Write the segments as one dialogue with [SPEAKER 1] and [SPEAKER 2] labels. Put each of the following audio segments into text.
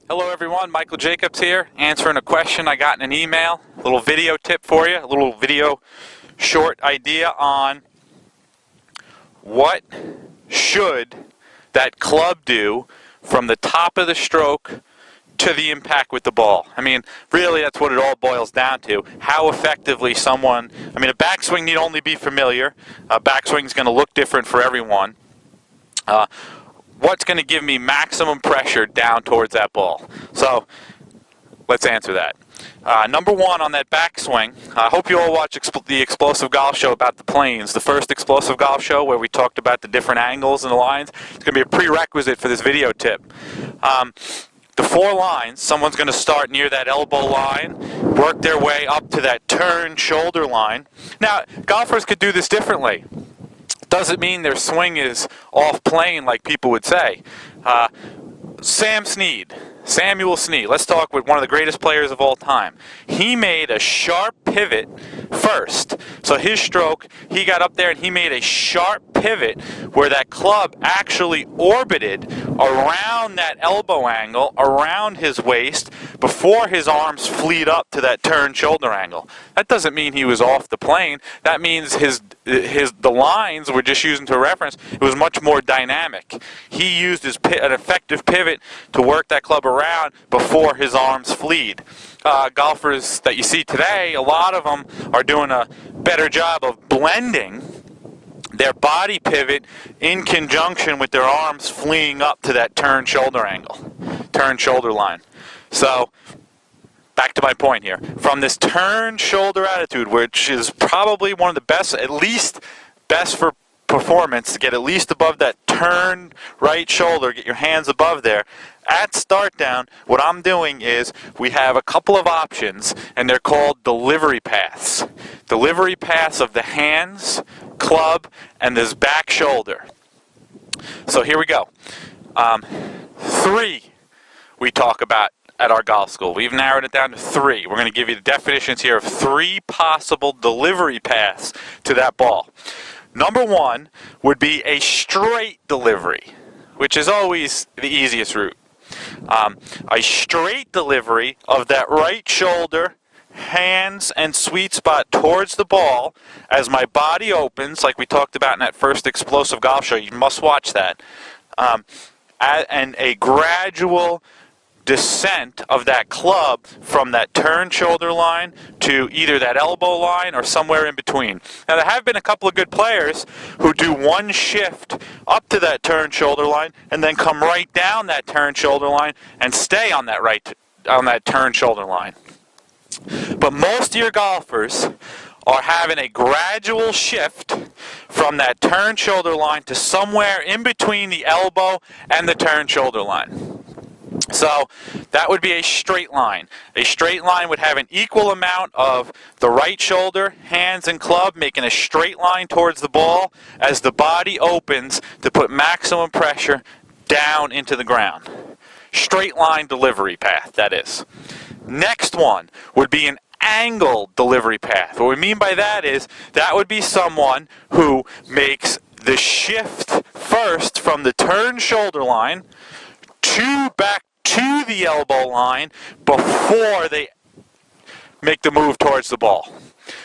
[SPEAKER 1] Hello everyone, Michael Jacobs here, answering a question I got in an email. A little video tip for you, a little video short idea on what should that club do from the top of the stroke to the impact with the ball. I mean, really that's what it all boils down to. How effectively a backswing need only be familiar. Backswing is going to look different for everyone. What's going to give me maximum pressure down towards that ball? So let's answer that. Number one on that backswing, I hope you all watch the Explosive Golf Show about the planes, the first Explosive Golf Show where we talked about the different angles and the lines. It's going to be a prerequisite for this video tip. The 4 lines, someone's going to start near that elbow line, work their way up to that turn shoulder line. Now, golfers could do this differently. Doesn't mean their swing is off plane like people would say. Samuel Snead, let's talk with one of the greatest players of all time. He made a sharp pivot first. So his stroke, he got up there and he made a sharp pivot where that club actually orbited around that elbow angle, around his waist, before his arms fleed up to that turn shoulder angle. That doesn't mean he was off the plane. That means the lines we're just using to reference, it was much more dynamic. He used an effective pivot to work that club around before his arms fleed. Golfers that you see today, a lot of them are doing a better job of blending their body pivot in conjunction with their arms fleeing up to that turn shoulder angle, turn shoulder line. So, back to my point here. From this turn shoulder attitude, which is probably one of the best, at least best for performance, to get at least above that turn right shoulder, get your hands above there. At start down, what I'm doing is we have a couple of options, and they're called delivery paths. Delivery paths of the hands, club, and this back shoulder. So here we go. 3 we talk about at our golf school. We've narrowed it down to 3. We're going to give you the definitions here of 3 possible delivery paths to that ball. Number 1 would be a straight delivery, which is always the easiest route. A straight delivery of that right shoulder, hands, and sweet spot towards the ball as my body opens, like we talked about in that first Explosive Golf Show. You must watch that. And a gradual descent of that club from that turn shoulder line to either that elbow line or somewhere in between. Now, there have been a couple of good players who do one shift up to that turn shoulder line and then come right down that turn shoulder line and stay on that turn shoulder line. But most of your golfers are having a gradual shift from that turn shoulder line to somewhere in between the elbow and the turn shoulder line. So that would be a straight line. A straight line would have an equal amount of the right shoulder, hands, and club making a straight line towards the ball as the body opens to put maximum pressure down into the ground. Straight line delivery path, that is. Next one would be an angled delivery path. What we mean by that is that would be someone who makes the shift first from the turn shoulder line back to the elbow line before they make the move towards the ball.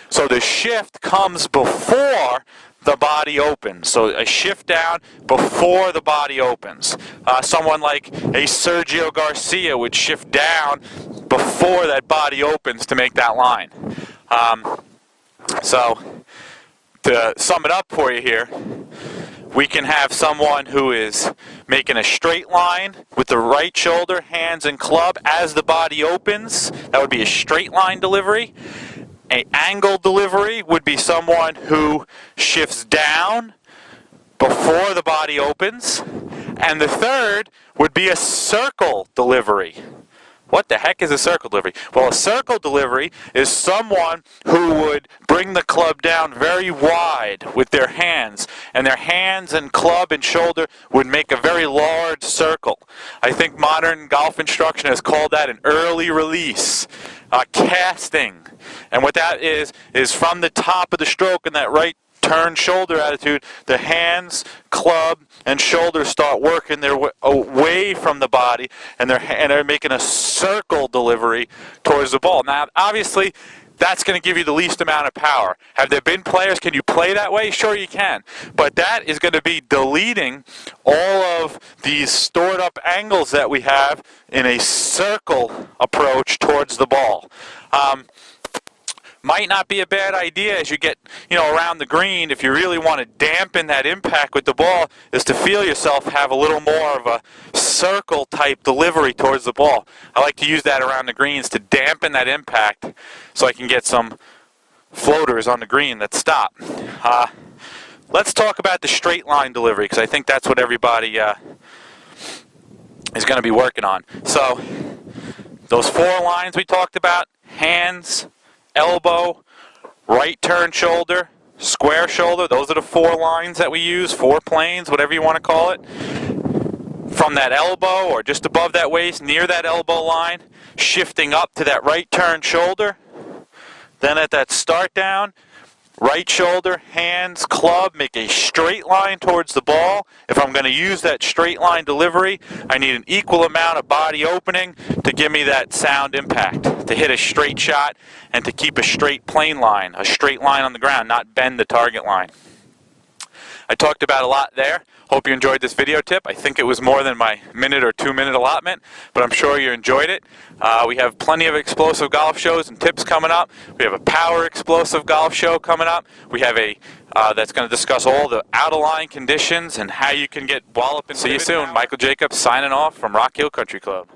[SPEAKER 1] So the shift comes before the body opens. So a shift down before the body opens. Someone like a Sergio Garcia would shift down before that body opens to make that line. So to sum it up for you here, we can have someone who is making a straight line with the right shoulder, hands, and club as the body opens. That would be a straight line delivery. An angle delivery would be someone who shifts down before the body opens. And the third would be a circle delivery. What the heck is a circle delivery? Well, a circle delivery is someone who would bring the club down very wide with their hands, and their hands and club and shoulder would make a very large circle. I think modern golf instruction has called that an early release, casting. And what that is from the top of the stroke in that right turn shoulder attitude, the hands, club and shoulder start working their way away from the body, and they're making a circle delivery towards the ball. Now, obviously, that's going to give you the least amount of power. Have there been players, can you play that way? Sure you can. But that is going to be deleting all of these stored up angles that we have in a circle approach towards the ball. Might not be a bad idea as you get, around the green, if you really want to dampen that impact with the ball, is to feel yourself have a little more of a circle type delivery towards the ball. I like to use that around the greens to dampen that impact so I can get some floaters on the green that stop. Let's talk about the straight line delivery, because I think that's what everybody is going to be working on. So those 4 lines we talked about: hands, elbow, right turn shoulder, square shoulder. Those are the 4 lines that we use, 4 planes, whatever you want to call it. From that elbow or just above that waist, near that elbow line, shifting up to that right turn shoulder. Then at that start down, right shoulder, hands, club, make a straight line towards the ball. If I'm going to use that straight line delivery, I need an equal amount of body opening to give me that sound impact, to hit a straight shot and to keep a straight plane line, a straight line on the ground, not bend the target line. I talked about a lot there. Hope you enjoyed this video tip. I think it was more than my minute or 2 minute allotment, but I'm sure you enjoyed it. We have plenty of explosive golf shows and tips coming up. We have a power explosive golf show coming up. We have a that's going to discuss all the out-of-line conditions and how you can get walloping. See you soon. Michael Jacobs signing off from Rock Hill Country Club.